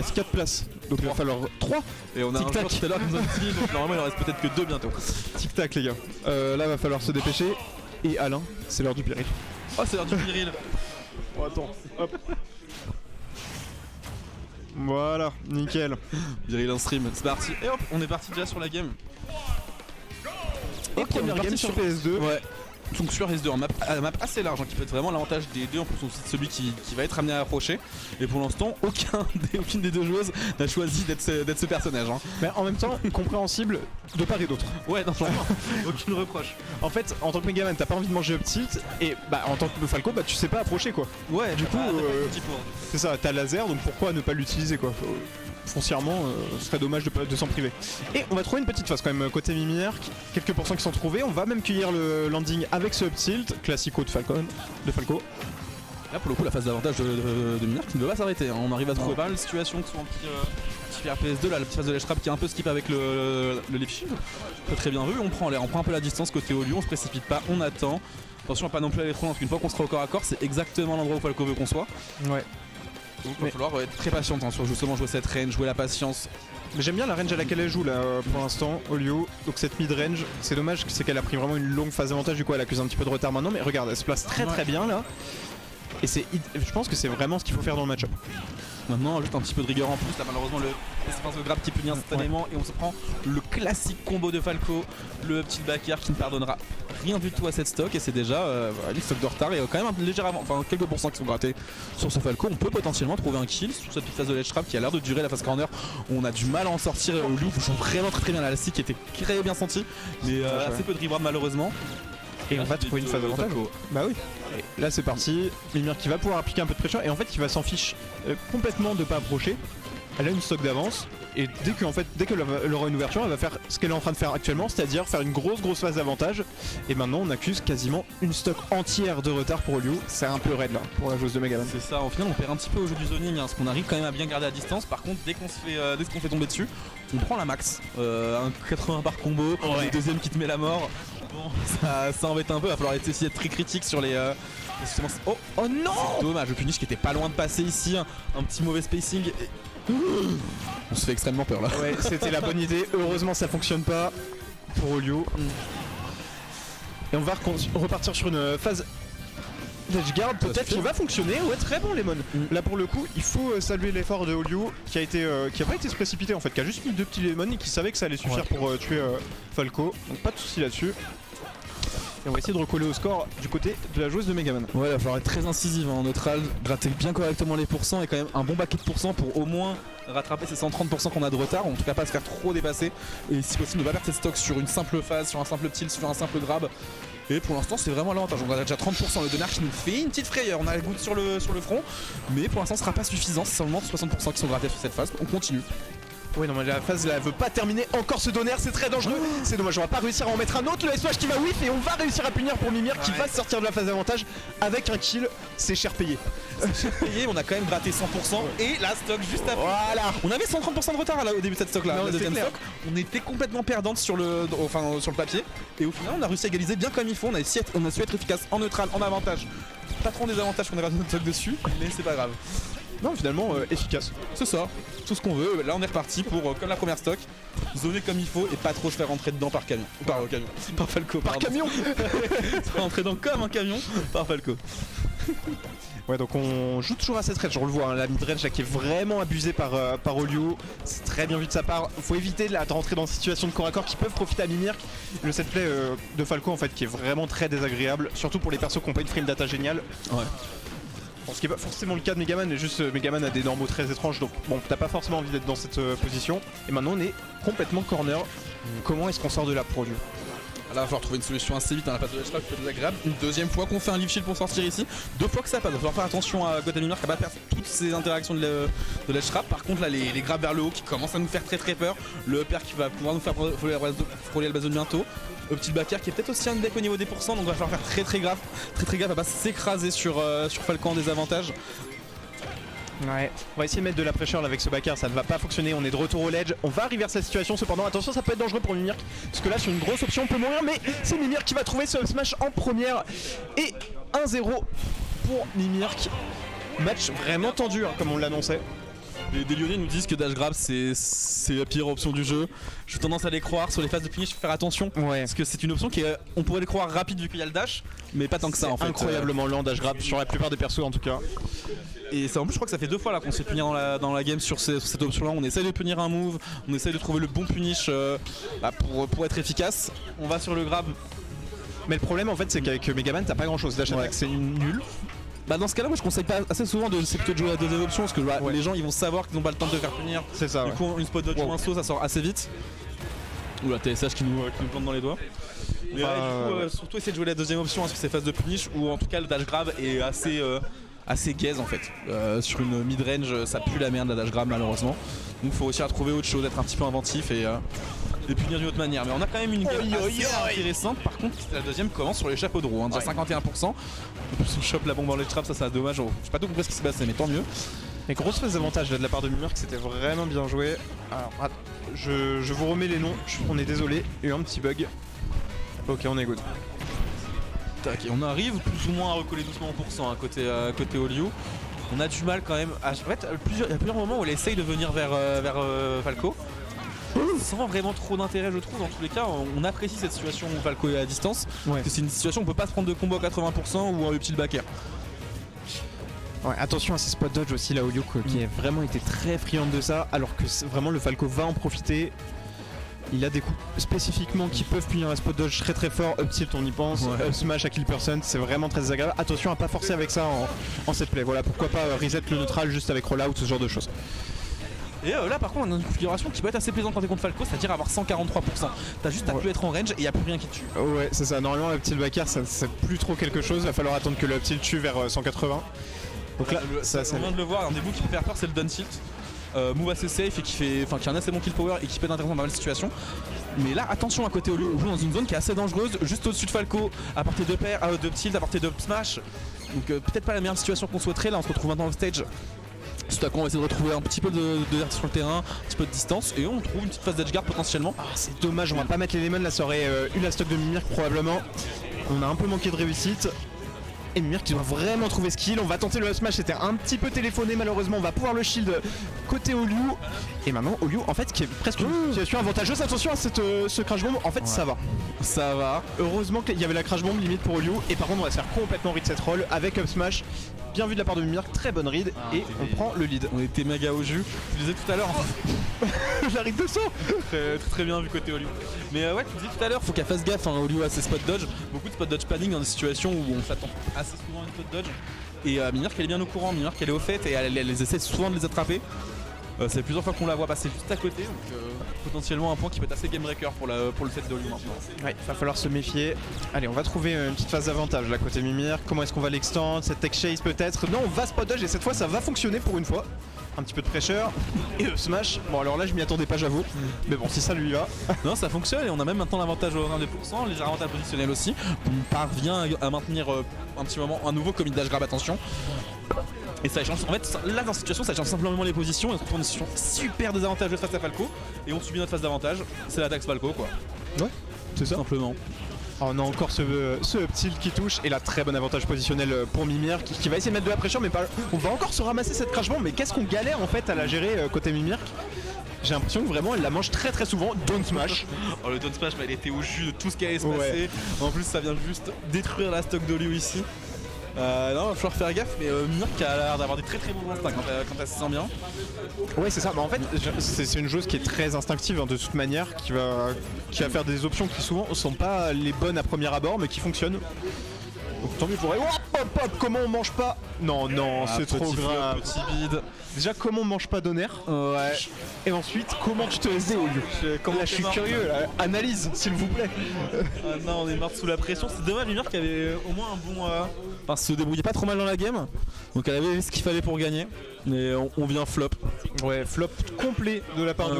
reste 4 places, donc il va falloir 3. Et on a un Tic-tac. joueur tout à l'heure qui nous a dit, donc normalement il en reste peut-être que 2 bientôt. Tic tac les gars. Là va falloir se dépêcher. Et Alain, c'est l'heure du péril. Oh, c'est l'heure du viril. Oh attends, hop. Voilà, nickel. Viril en stream, c'est parti. Et hop, on est parti déjà sur la game. Et Ok, on est première parti game sur PS2. Ouais. Donc sur S2, un map assez large, hein, qui peut être vraiment l'avantage des deux en fonction aussi de celui qui va être amené à approcher. Et pour l'instant, aucune des deux joueuses n'a choisi d'être ce personnage. Hein. Mais en même temps, compréhensible de part et d'autre. Ouais, non, aucune reproche. En fait, en tant que Megaman, t'as pas envie de manger up tilt, et bah en tant que Falco, bah tu sais pas approcher quoi. Ouais, Du coup, pour. c'est ça, t'as laser, donc pourquoi ne pas l'utiliser quoi. Foncièrement, ce serait dommage de s'en priver. Et on va trouver une petite phase quand même côté Mimir, quelques pourcents qui sont trouvés. On va même cueillir le landing avec ce up tilt, classico de Falco. Là pour le coup la phase d'avantage de Mimir qui ne veut pas s'arrêter. Hein. On arrive à trouver pas mal de situations qui sont un petit PS2 là, la petite phase de ledge trap qui est un peu skip avec le lift shield. Très bien vu, on prend l'air, on prend un peu la distance côté Olyu, on se précipite pas, on attend. Attention à pas non plus aller trop loin parce qu'une fois qu'on sera au corps à corps, c'est exactement l'endroit où Falco veut qu'on soit. Ouais. Donc il va falloir être très patient hein, sur justement jouer cette range, jouer la patience. Mais j'aime bien la range à laquelle elle joue là pour l'instant, Olyu. Donc cette mid range, c'est dommage, c'est qu'elle a pris vraiment une longue phase d'avantage, du coup elle accuse un petit peu de retard maintenant, mais regarde, elle se place très bien là. Et je pense que c'est vraiment ce qu'il faut faire dans le match-up. Maintenant juste un petit peu de rigueur en plus, là malheureusement le grab qui punit instantanément et on se prend le classique combo de Falco, le petit back air qui ne pardonnera rien du tout à cette stock et c'est déjà les stocks de retard et quand même un léger avant, enfin quelques pourcents qui sont grattés sur ce Falco. On peut potentiellement trouver un kill sur cette petite phase de ledge trap qui a l'air de durer la phase corner. On a du mal à en sortir, Olyu joue vraiment très bien la lassie qui était très bien senti mais assez peu de reward malheureusement. Et on va trouver une phase d'avantage. Bah oui. Et là c'est parti, Mimir qui va pouvoir appliquer un peu de pression et en fait qui va s'en fiche complètement de pas approcher. Elle a une stock d'avance et dès qu'elle aura une ouverture, elle va faire ce qu'elle est en train de faire actuellement, c'est-à-dire faire une grosse phase d'avantage. Et maintenant on accuse quasiment une stock entière de retard pour Olyu. C'est un peu raide là pour la joueuse de Megaman. C'est ça, au final on perd un petit peu au jeu du zoning hein, parce qu'on arrive quand même à bien garder la distance. Par contre dès qu'on fait tomber dessus, on prend la max. Un 80 par combo, le deuxième qui te met la mort. Bon, ça embête un peu, il va falloir essayer d'être très critique sur les... Oh non, c'est dommage, le punish qui était pas loin de passer ici, un petit mauvais spacing. Et... On se fait extrêmement peur là. Ouais, c'était la bonne idée, heureusement ça fonctionne pas pour Olyu. Et on va repartir sur une phase d'edge guard, peut-être qui va fonctionner. Ouais, très bon Lemon. Là pour le coup, il faut saluer l'effort de Olyu qui a pas été se précipiter en fait, qui a juste mis 2 petits lemons et qui savait que ça allait suffire pour tuer Falco. Donc pas de soucis là-dessus. Et on va essayer de recoller au score du côté de la joueuse de Megaman. Ouais, il va falloir être très incisive en neutral, gratter bien correctement les pourcents et quand même un bon paquet de pourcents pour au moins rattraper ces 130% qu'on a de retard, en tout cas pas se faire trop dépasser et si possible ne pas perdre cette stock sur une simple phase, sur un simple tilt, sur un simple grab. Et pour l'instant c'est vraiment l'avantage, on a déjà 30%, le Donner qui nous fait une petite frayeur, on a la goutte sur le front, mais pour l'instant ce sera pas suffisant, c'est seulement 60% qui sont grattés sur cette phase, on continue. Oui non mais la phase là elle veut pas terminer encore ce Donner, c'est très dangereux. C'est dommage, on va pas réussir à en mettre un autre, le SOH qui va whiff et on va réussir à punir pour Mimir qui va sortir de la phase d'avantage avec un kill, c'est cher payé. C'est cher payé, on a quand même gratté 100% et la stock juste après. Voilà. On avait 130% de retard là, au début de cette stock là, Non, la deuxième clair. stock. On était complètement perdante sur le papier et au final on a réussi à égaliser bien comme il faut, on a su être efficace en neutral, en avantage. Pas trop en désavantage qu'on ait raté notre stock dessus, mais c'est pas grave. Non finalement efficace. C'est ça, tout ce qu'on veut. Là on est reparti pour, comme la première stock, zoner comme il faut et pas trop se faire rentrer dedans par camion. Par Falco. Par camion. Se faire rentrer dedans comme un camion par Falco. Ouais donc on joue toujours à cette range, on le voit, hein, la mid-range là qui est vraiment abusée par Olyu. C'est très bien vu de sa part, faut éviter là, de rentrer dans des situations de corps à corps qui peuvent profiter à Mimir. Le setplay de Falco en fait qui est vraiment très désagréable, surtout pour les persos qui n'ont pas une frame data géniale. Ouais. Bon, ce qui est pas forcément le cas de Megaman, mais juste Megaman a des normaux très étranges, donc bon, t'as pas forcément envie d'être dans cette position. Et maintenant on est complètement corner. Comment est-ce qu'on sort de la pro du? Là, il va falloir trouver une solution assez vite dans la phase de ledge trap, c'est désagréable. Une deuxième fois qu'on fait un live shield pour sortir ici, 2 fois que ça passe. Il va falloir faire attention à Gotamimir qui va pas perdre toutes ses interactions de ledge trap. Par contre, là, les grabs vers le haut qui commencent à nous faire très peur. Le upper qui va pouvoir nous faire frôler le bazone bientôt. Le petit backer qui est peut-être aussi un deck au niveau des pourcents, donc il va falloir faire très gaffe à pas s'écraser sur Falco en désavantage. Ouais, on va essayer de mettre de la pressure là avec ce backer, ça ne va pas fonctionner, on est de retour au ledge, on va arriver à cette situation cependant, attention ça peut être dangereux pour Mimir, parce que là sur une grosse option on peut mourir, mais c'est Mimir qui va trouver ce smash en première, et 1-0 pour Mimir, match vraiment tendu hein, comme on l'annonçait. Des Lyonnais nous disent que dash grab c'est la pire option du jeu. J'ai tendance à les croire. Sur les phases de punish, faut faire attention. Ouais. Parce que c'est une option qui est, on pourrait les croire rapide vu qu'il y a le dash, mais pas tant que ça en fait. Incroyablement lent dash grab sur la plupart des persos en tout cas. Et ça, en plus je crois que ça fait 2 fois là qu'on se fait punir dans la game sur cette option là. On essaye de punir un move, on essaye de trouver le bon punish pour être efficace. On va sur le grab. Mais le problème en fait c'est qu'avec Megaman t'as pas grand chose. Dash attack c'est nul. Bah dans ce cas là moi je conseille pas assez souvent c'est plutôt de jouer à la deuxième option parce que les gens ils vont savoir qu'ils n'ont pas le temps de faire punir. C'est ça. Du coup une spot dodge ou un saut ça sort assez vite. Ou la TSH qui nous plante dans les doigts. Mais du coup surtout essayer de jouer la deuxième option sur ces phases de punish où en tout cas le dash grab est assez gaze en fait. Sur une mid range ça pue la merde la dash grab malheureusement. Donc faut réussir à trouver autre chose, être un petit peu inventif et punir d'une autre manière. Mais on a quand même une game assez intéressante. Par contre la deuxième commence sur les chapeaux de roue, déjà 51%. En plus on chope la bombe en ledge trap, ça c'est dommage. J'ai pas tout compris ce qui s'est passé mais tant mieux. Et grosse phase d'avantage là de la part de Mimir, que c'était vraiment bien joué. Alors je vous remets les noms, on est désolé, il y a eu un petit bug. Ok on est good. Tac, et on arrive plus ou moins à recoller doucement en pourcent côté Olyu. On a du mal quand même. En fait, il y a plusieurs moments où elle essaye de venir vers Falco. Sans vraiment trop d'intérêt je trouve. Dans tous les cas, on apprécie cette situation où Falco est à distance. Parce que c'est une situation où on peut pas se prendre de combo à 80% ou un petit backer. Ouais, attention à ces spot dodge aussi là Olyu qui a vraiment été très friande de ça alors que vraiment le Falco va en profiter. Il a des coups spécifiquement qui peuvent punir un spot dodge très très fort, up tilt on y pense, up smash à kill person, c'est vraiment très désagréable. Attention à pas forcer avec ça en set play, voilà pourquoi pas reset le neutral juste avec rollout, ce genre de choses. Et là par contre on a une configuration qui peut être assez plaisante quand t'es contre Falco, c'est-à-dire avoir 143%. T'as juste à plus être en range et il n'y a plus rien qui tue. Ouais c'est ça, normalement le up tilt backer ça c'est plus trop quelque chose, va falloir attendre que le up tilt tue vers 180. Donc là, on vient de le voir, un des bouts qui peut faire peur c'est le down tilt. Move assez safe et qui a un assez bon kill power et qui peut être intéressant dans pas mal de situations. Mais là attention à côté Olyu, on joue dans une zone qui est assez dangereuse, juste au-dessus de Falco, à portée de pair, de tilt, à portée de smash. Donc peut-être pas la meilleure situation qu'on souhaiterait, là on se retrouve maintenant off stage. Tout à coup on va essayer de retrouver un petit peu de vertu sur le terrain, un petit peu de distance et on trouve une petite phase d'edge guard potentiellement. C'est dommage, on va pas mettre les lemons, là ça aurait eu la stock de Mimir probablement. On a un peu manqué de réussite. Et Mimir qui doit vraiment trouver ce kill, on va tenter le up smash, c'était un petit peu téléphoné malheureusement, on va pouvoir le shield côté Olyu. Et maintenant Olyu en fait qui est presque une situation avantageuse, attention à ce crash bomb, en fait ça va. Ça va. Heureusement qu'il y avait la crash bomb limite pour Olyu et par contre on va se faire complètement read cette roll avec up smash. Bien vu de la part de Mimir, très bonne read et on prend le lead. On était méga au jus, je disais tout à l'heure. La read de saut. Très bien vu côté Olyu. Mais ouais tu disais tout à l'heure, faut qu'elle fasse gaffe Olyu à ses spot dodge. Beaucoup de spot dodge panning dans des situations où on s'attend assez souvent à une spot dodge. Et Mimir qu'elle est bien au courant, Mimir qu'elle est au fait et elle essaie souvent de les attraper. C'est plusieurs fois qu'on la voit passer juste à côté, donc potentiellement un point qui peut être assez game breaker pour le set de Olyu maintenant. Ouais, va falloir se méfier. Allez, on va trouver une petite phase d'avantage là côté Mimir. Comment est-ce qu'on va l'extendre? Cette tech chase peut-être? Non, on va spot dodge et cette fois ça va fonctionner pour une fois. Un petit peu de pressure et smash. Bon alors là je m'y attendais pas j'avoue. Mais bon si ça lui va. Non ça fonctionne et on a même maintenant l'avantage au 22%, léger avantage positionnel aussi. On parvient à maintenir un petit moment un nouveau commit dash grab, attention. Et ça échange, en fait là dans cette situation ça échange simplement les positions et on se retrouve dans une situation super désavantageuse face à Falco. Et on subit notre phase d'avantage, c'est l'attaque Falco quoi. Ouais, c'est ça. Simplement. On a encore ce up tilt qui touche et là très bon avantage positionnel pour Mimir qui va essayer de mettre de la pression mais pas. On va encore se ramasser cette crash bomb mais qu'est-ce qu'on galère en fait à la gérer côté Mimir. J'ai l'impression que vraiment elle la mange très très souvent, down smash. Oh le down smash elle était au jus de tout ce qui allait se passer. En plus ça vient juste détruire la stock d'Olyu ici. Non, il va falloir faire gaffe, mais Mimir qui a l'air d'avoir des très très bons instincts quand elle se sent bien. Ouais, c'est ça. Bah, en fait, c'est une joueuse qui est très instinctive de toute manière, qui va faire des options qui souvent sont pas les bonnes à premier abord, mais qui fonctionnent. Donc tant mieux pour elle. Oh, hop, hop, comment on mange pas? Non, c'est trop grave. Petit bide. Déjà, comment on mange pas d'honneur? Ouais. Et ensuite, comment tu te SD au lieu? Là, je suis curieux. Là. Analyse, s'il vous plaît. Ah non, on est mort sous la pression. C'est dommage, Mimir qui avait au moins un bon. Enfin, se débrouillait pas trop mal dans la game. Donc, elle avait ce qu'il fallait pour gagner. Mais on vient flop. Ouais, flop complet de la part de